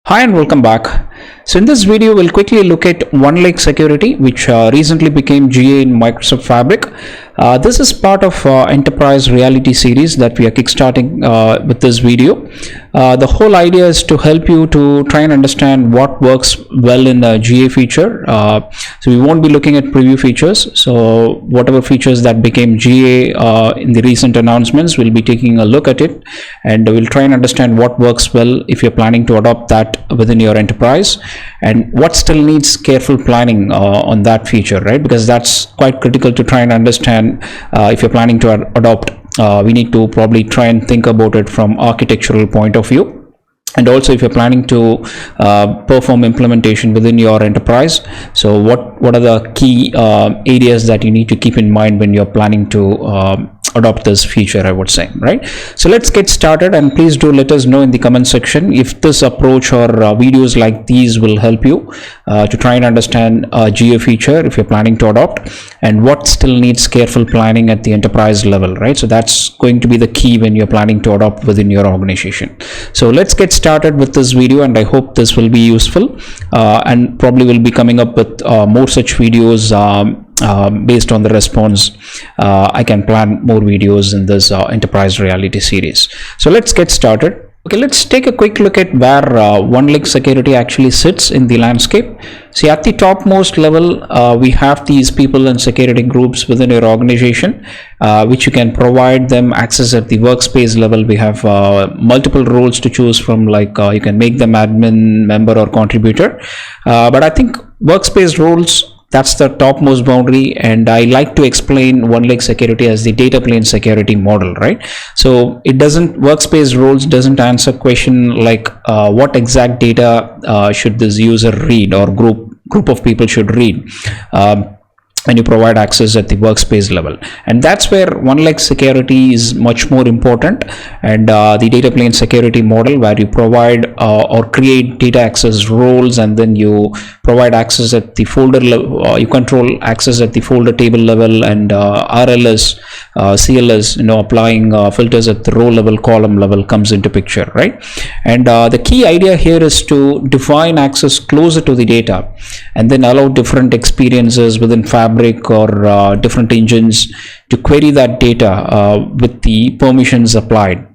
Hi and welcome back. So in this video, we'll quickly look at OneLake Security, which recently became GA in Microsoft Fabric. This is part of Enterprise Reality series that we are kickstarting with this video. The whole idea is to help you to try and understand what works well in a GA feature. So we won't be looking at preview features. So whatever features that became GA in the recent announcements, we'll be taking a look at it, and we'll try and understand what works well if you're planning to adopt that within your enterprise, and what still needs careful planning on that feature, right? Because that's quite critical to try and understand if you're planning to adopt. We need to probably try and think about it from architectural point of view, and also if you're planning to perform implementation within your enterprise. So what are the key areas that you need to keep in mind when you're planning to adopt this feature, I would say, right? So let's get started, and please do let us know in the comment section if this approach or videos like these will help you to try and understand a GA feature if you're planning to adopt, and what still needs careful planning at the enterprise level, right? So that's going to be the key when you're planning to adopt within your organization. So let's get started with this video, and I hope this will be useful, and probably will be coming up with more such videos based on the response. I can plan more videos in this Enterprise Reality series. So let's get started. Okay, let's take a quick look at where OneLake Security actually sits in the landscape. See, at the topmost level, we have these people and security groups within your organization, which you can provide them access at the workspace level. We have multiple roles to choose from, like you can make them admin, member, or contributor. But I think workspace roles, that's the topmost boundary, and I like to explain OneLake Security as the data plane security model, right? So it doesn't, workspace roles doesn't answer question like what exact data should this user read or group of people should read when you provide access at the workspace level. And that's where OneLake Security is much more important, and the data plane security model, where you provide or create data access roles, and then you provide access at the folder level, you control access at the folder table level, and RLS, CLS, applying filters at the row level, column level comes into picture, right? And the key idea here is to define access closer to the data, and then allow different experiences within Fabric or different engines to query that data with the permissions applied.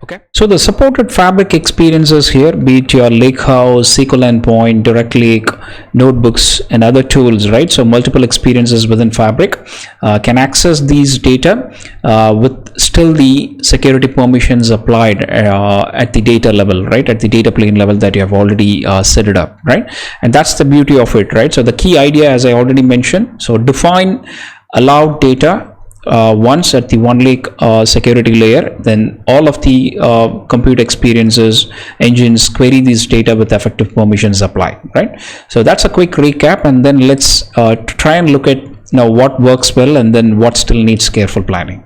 Okay, so the supported Fabric experiences here, be it your Lakehouse, SQL Endpoint, Direct Lake, notebooks, and other tools, right? So multiple experiences within Fabric can access these data with still the security permissions applied at the data level, right? At the data plane level that you have already set it up, right? And that's the beauty of it, right? So the key idea, as I already mentioned, so define allowed data once at the OneLake security layer, then all of the compute experiences engines query these data with effective permissions applied, right? So that's a quick recap, and then let's try and look at now what works well and then what still needs careful planning.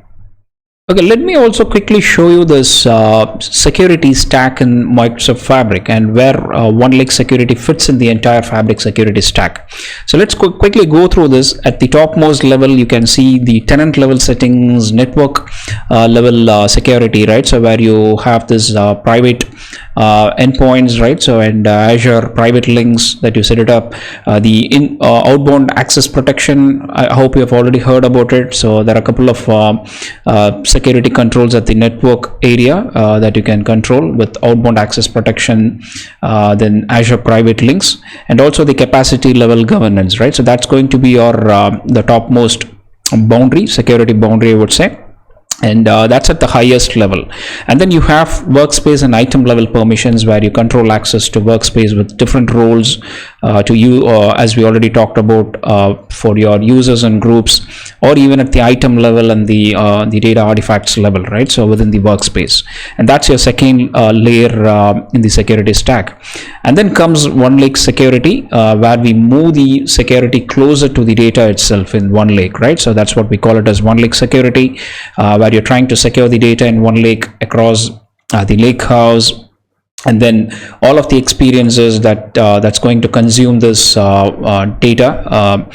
Okay, let me also quickly show you this security stack in Microsoft Fabric, and where OneLake Security fits in the entire Fabric security stack. So let's quickly go through this. At the topmost level, you can see the tenant level settings, network level security, right? So where you have this private endpoints, right? So, and Azure private links that you set it up, the outbound access protection, I hope you have already heard about it. So there are a couple of security controls at the network area that you can control with outbound access protection, then Azure private links, and also the capacity level governance, right? So that's going to be your the topmost boundary, security boundary, I would say. And that's at the highest level. And then you have workspace and item level permissions, where you control access to workspace with different roles to you, as we already talked about, for your users and groups, or even at the item level and the data artifacts level, right? So within the workspace, and that's your second layer in the security stack. And then comes OneLake Security, where we move the security closer to the data itself in OneLake, right? So that's what we call it as OneLake Security, where you're trying to secure the data in OneLake across the Lakehouse, and then all of the experiences that that's going to consume this data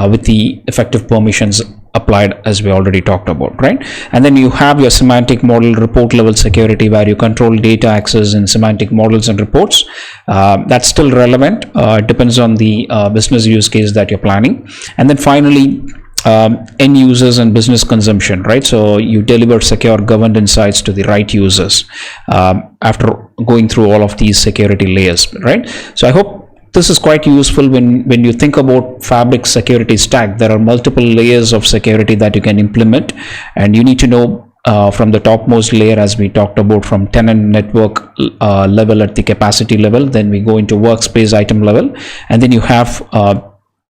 with the effective permissions applied, as we already talked about, right? And then you have your semantic model report level security, where you control data access in semantic models and reports. That's still relevant. It depends on the business use case that you're planning. And then finally, end users and business consumption, right? So you deliver secure governed insights to the right users after going through all of these security layers, right? So I hope this is quite useful when you think about Fabric security stack. There are multiple layers of security that you can implement, and you need to know from the topmost layer, as we talked about, from tenant network level at the capacity level. Then we go into workspace item level, and then you have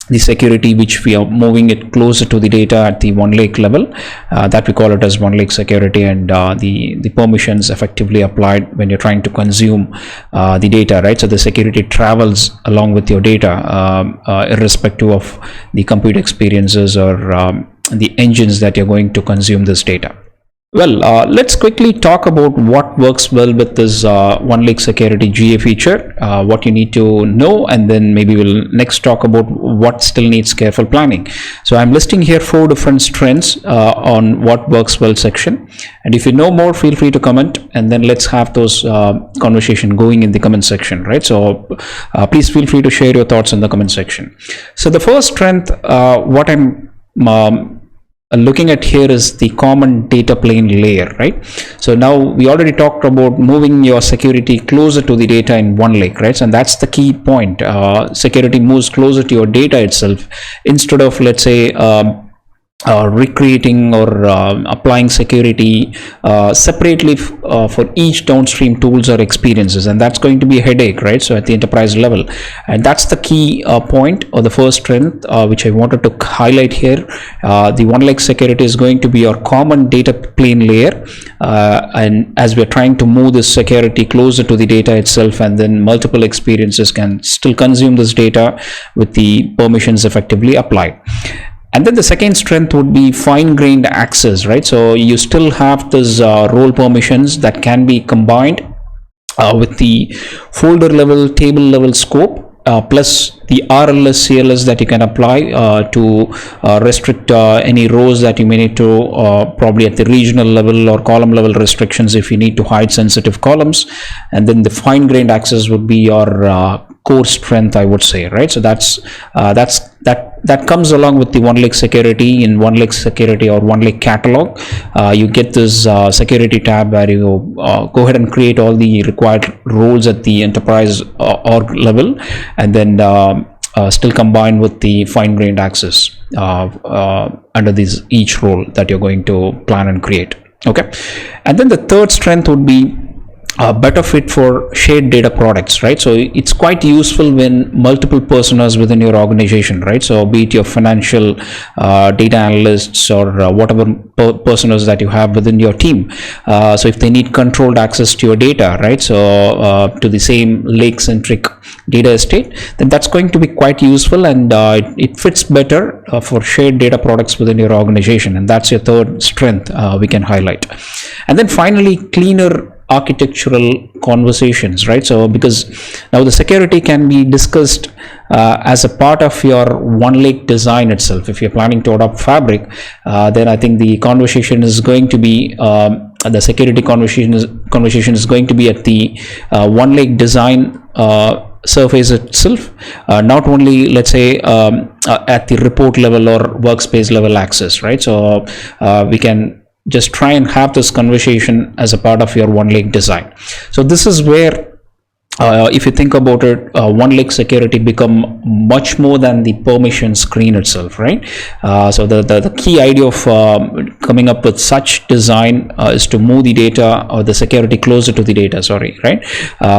the security which we are moving it closer to the data at the OneLake level, that we call it as OneLake security, and the permissions effectively applied when you're trying to consume the data, right? So the security travels along with your data, irrespective of the compute experiences or the engines that you're going to consume this data. Well, let's quickly talk about what works well with this OneLake Security GA feature, what you need to know, and then maybe we'll next talk about what still needs careful planning. So I'm listing here 4 different strengths on what works well section, and if you know more, feel free to comment, and then let's have those conversation going in the comment section, right? So please feel free to share your thoughts in the comment section. So the first strength, what I'm looking at here, is the common data plane layer, right? So now we already talked about moving your security closer to the data in OneLake, right? And that's the key point. Security moves closer to your data itself, instead of, let's say, recreating or applying security separately for each downstream tools or experiences, and that's going to be a headache, right? So at the enterprise level, and that's the key point, or the first strength which I wanted to highlight here. The OneLake security is going to be your common data plane layer, and as we're trying to move this security closer to the data itself, and then multiple experiences can still consume this data with the permissions effectively applied. And then the second strength would be fine-grained access, right? So you still have this role permissions that can be combined with the folder level, table level scope, plus the RLS, CLS that you can apply to restrict any rows that you may need to, probably at the regional level or column level restrictions if you need to hide sensitive columns. And then the fine-grained access would be your core strength, I would say, right? So that comes along with the OneLake security. In OneLake security or OneLake catalog, you get this security tab where you go ahead and create all the required roles at the enterprise org level, and then still combined with the fine-grained access under this each role that you're going to plan and create. Okay, and then the third strength would be better fit for shared data products, right? So it's quite useful when multiple personas within your organization, right? So be it your financial data analysts or whatever personas that you have within your team. So if they need controlled access to your data, right? So to the same lake-centric data estate, then that's going to be quite useful, and it fits better for shared data products within your organization, and that's your third strength we can highlight. And then finally, cleaner architectural conversations, right? So because now the security can be discussed as a part of your OneLake design itself. If you're planning to adopt Fabric, then I think the conversation is going to be the security conversation is going to be at the OneLake design surface itself, not only, let's say, at the report level or workspace level access, right? So we can just try and have this conversation as a part of your OneLake design. So this is where, if you think about it, OneLake security become much more than the permission screen itself, right? So the key idea of coming up with such design is to move the data or the security closer to the data, right?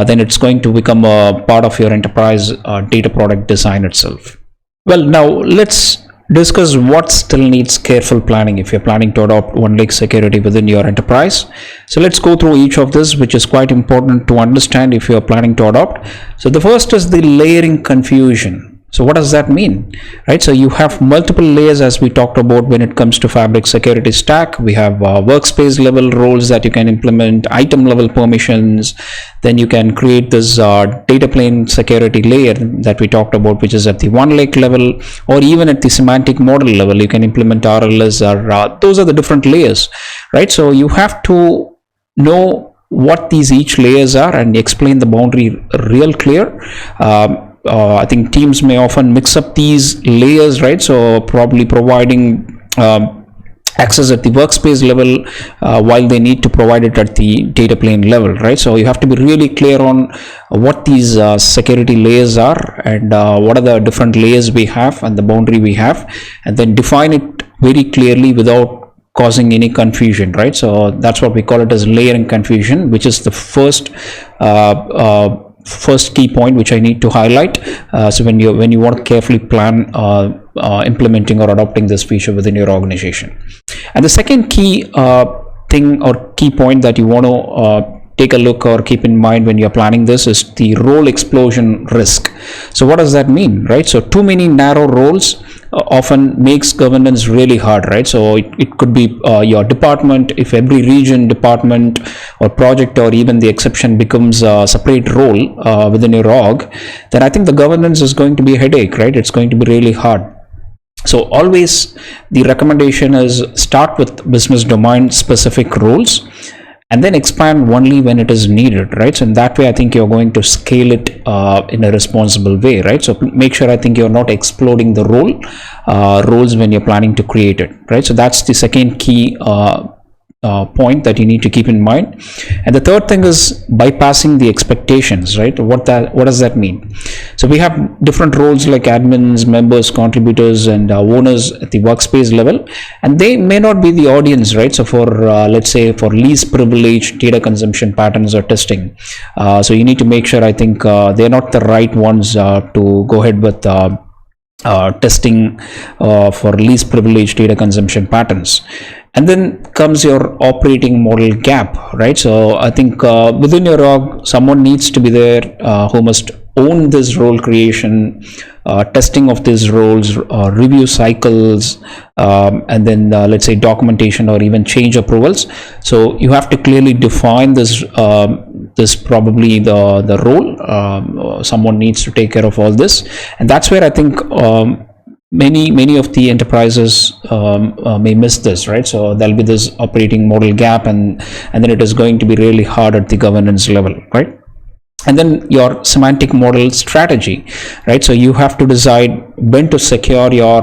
Then it's going to become a part of your enterprise data product design itself. Well, now let's discuss what still needs careful planning if you're planning to adopt OneLake security within your enterprise. So let's go through each of this, which is quite important to understand if you're planning to adopt. So the first is the layering confusion. So what does that mean, right? So you have multiple layers, as we talked about when it comes to Fabric security stack. We have workspace level roles that you can implement, item level permissions. Then you can create this data plane security layer that we talked about, which is at the OneLake level, or even at the semantic model level. You can implement RLS, or those are the different layers, right? So you have to know what these each layers are and explain the boundary real clear. I think teams may often mix up these layers, right? So probably providing access at the workspace level while they need to provide it at the data plane level, right? So you have to be really clear on what these security layers are, and what are the different layers we have and the boundary we have, and then define it very clearly without causing any confusion, right? So that's what we call it as layering confusion, which is the first key point which I need to highlight. So when you want to carefully plan implementing or adopting this feature within your organization. And the second key thing or key point that you want to take a look or keep in mind when you're planning this is the role explosion risk. So what does that mean, right? So too many narrow roles often makes governance really hard, right? So it could be your department. If every region, department, or project, or even the exception becomes a separate role within your org, then I think the governance is going to be a headache, right? It's going to be really hard. So always the recommendation is start with business domain specific roles and then expand only when it is needed, right? So in that way, I think you're going to scale it in a responsible way, right? So make sure, I think, you're not exploding the roles when you're planning to create it, right? So that's the second key point that you need to keep in mind. And the third thing is bypassing the expectations, right? What does that mean? So we have different roles like admins, members, contributors, and owners at the workspace level, and they may not be the audience, right? So for let's say for least privilege data consumption patterns or testing, so you need to make sure, I think, they're not the right ones to go ahead with testing for least privilege data consumption patterns. And then comes your operating model gap, right? So I think within your org, someone needs to be there who must own this role creation, testing of these roles, review cycles, and then let's say documentation or even change approvals. So you have to clearly define this probably the role. Someone needs to take care of all this, and that's where I think many of the enterprises may miss this, right? So there'll be this operating model gap, and then it is going to be really hard at the governance level, right? And then your semantic model strategy, right? So you have to decide when to secure your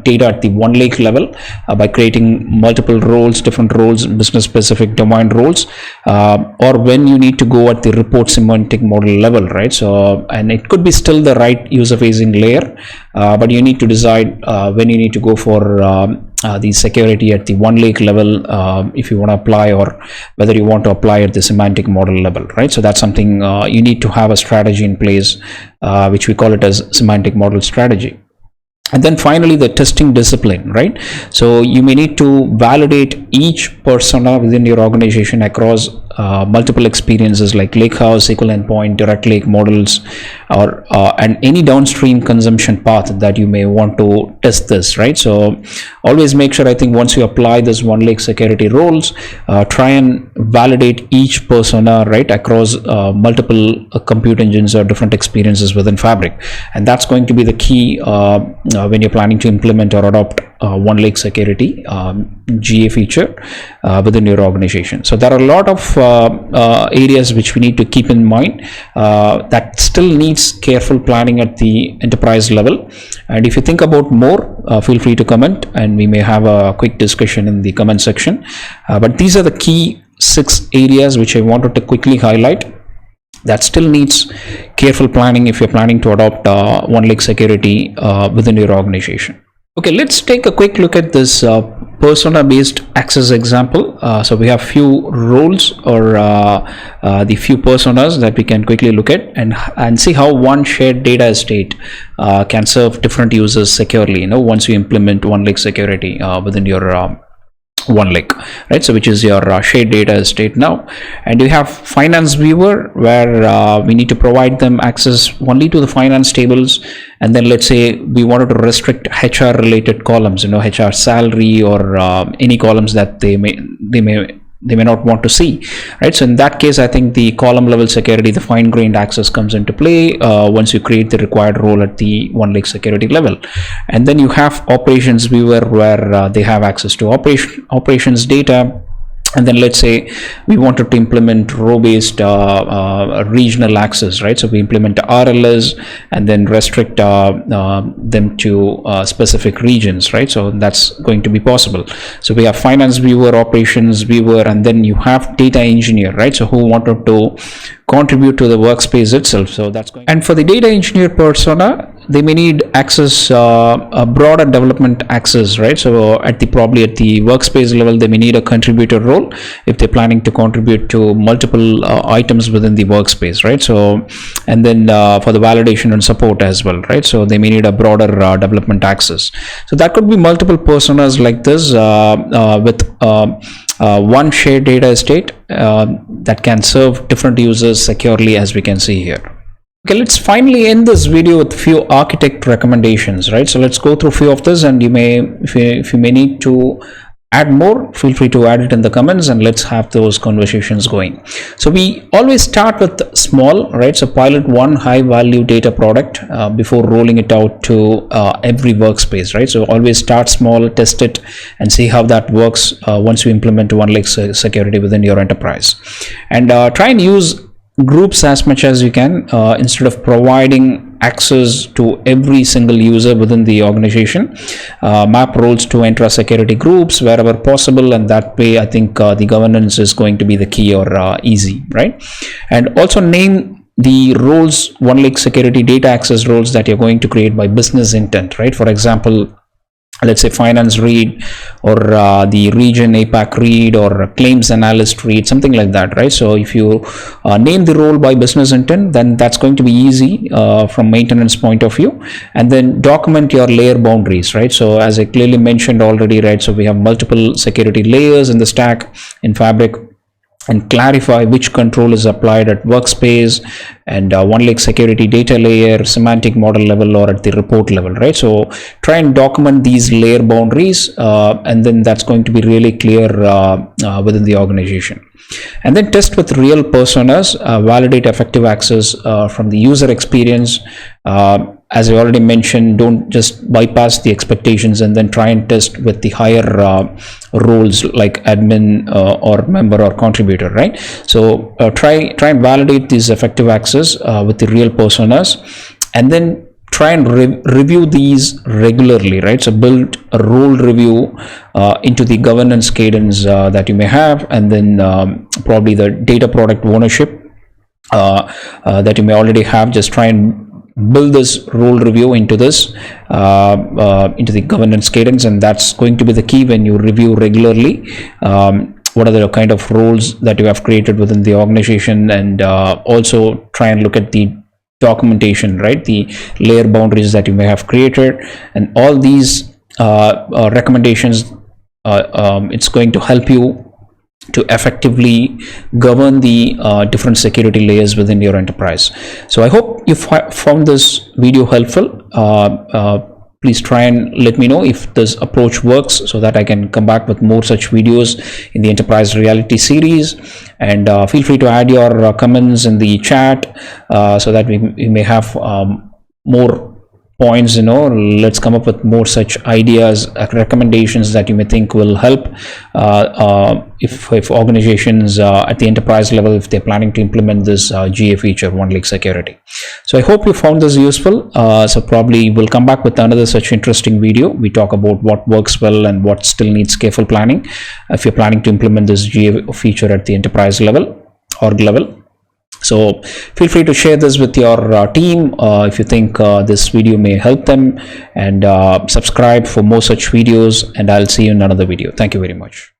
data at the OneLake level by creating multiple roles, different roles, business specific domain roles, or when you need to go at the report semantic model level, right? So, and it could be still the right user facing layer, but you need to decide when you need to go for the security at the OneLake level if you want to apply, or whether you want to apply at the semantic model level, right? So that's something you need to have a strategy in place, which we call it as semantic model strategy. And then finally, the testing discipline, right? So you may need to validate each persona within your organization across multiple experiences like Lakehouse, SQL endpoint, direct lake models, or and any downstream consumption path that you may want to test this, right? So always make sure, I think, once you apply this OneLake security roles, try and validate each persona, right, across multiple compute engines or different experiences within Fabric. And that's going to be the key when you're planning to implement or adopt OneLake security GA feature within your organization. So there are a lot of areas which we need to keep in mind that still needs careful planning at the enterprise level. And if you think about more, feel free to comment, and we may have a quick discussion in the comment section. But these are the key 6 areas which I wanted to quickly highlight that still needs careful planning if you're planning to adopt OneLake security within your organization. Okay, let's take a quick look at this persona based access example. So we have few roles, or the few personas that we can quickly look at and see how one shared data estate can serve different users securely, once you implement OneLake security within your OneLake, right? So which is your shared data estate now. And you have finance viewer, where we need to provide them access only to the finance tables. And then let's say we wanted to restrict HR related columns, HR salary, or any columns that they may not want to see, right? So in that case, I think the column level security, the fine-grained access comes into play once you create the required role at the OneLake security level. And then you have operations viewer, where they have access to operations data. And then let's say we wanted to implement row-based regional access, right? So we implement RLS and then restrict them to specific regions, right? So that's going to be possible. So we have finance viewer, operations viewer, and then you have data engineer, right? So who wanted to contribute to the workspace itself. So that's going. And for the data engineer persona, they may need access, a broader development access, right? So probably at the workspace level, they may need a contributor role if they're planning to contribute to multiple items within the workspace, right? So, and then for the validation and support as well, right? So they may need a broader development access. So that could be multiple personas like this with one shared data estate that can serve different users securely, as we can see here. Okay, let's finally end this video with few architect recommendations, right? So let's go through few of this, and you may, if you may need to add more, feel free to add it in the comments, and let's have those conversations going. So we always start with small, right? So pilot one high value data product before rolling it out to every workspace, right? So always start small, test it, and see how that works once you implement OneLake security within your enterprise. And try and use groups as much as you can instead of providing access to every single user within the organization. Map roles to intra security groups wherever possible, and that way I think the governance is going to be the key, or easy, right? And also name the roles, OneLake security data access roles, that you're going to create by business intent, right? For example, let's say finance read, or the region APAC read, or claims analyst read, something like that, right? So if you name the role by business intent, then that's going to be easy from maintenance point of view. And then document your layer boundaries, right? So as I clearly mentioned already, right? So we have multiple security layers in the stack in Fabric, and clarify which control is applied at workspace and OneLake security data layer, semantic model level, or at the report level, right? So try and document these layer boundaries, and then that's going to be really clear within the organization. And then test with real personas, validate effective access from the user experience. As I already mentioned, don't just bypass the expectations and then try and test with the higher roles like admin or member or contributor, right? So try and validate these effective access with the real personas, and then try and review these regularly, right? So build a role review into the governance cadence that you may have, and then probably the data product ownership that you may already have. Just try and build this role review into this into the governance cadence, and that's going to be the key when you review regularly what are the kind of roles that you have created within the organization. And also try and look at the documentation, right? The layer boundaries that you may have created, and all these recommendations, it's going to help you to effectively govern the different security layers within your enterprise. So I hope you found this video helpful. Please try and let me know if this approach works, so that I can come back with more such videos in the enterprise reality series. And feel free to add your comments in the chat so that we may have more points. Let's come up with more such ideas, recommendations that you may think will help if organizations at the enterprise level, if they're planning to implement this GA feature, OneLake security. So I hope you found this useful. So probably we'll come back with another such interesting video. We talk about what works well and what still needs careful planning if you're planning to implement this GA feature at the enterprise level, org level. So feel free to share this with your team if you think this video may help them, and subscribe for more such videos, and I'll see you in another video. Thank you very much.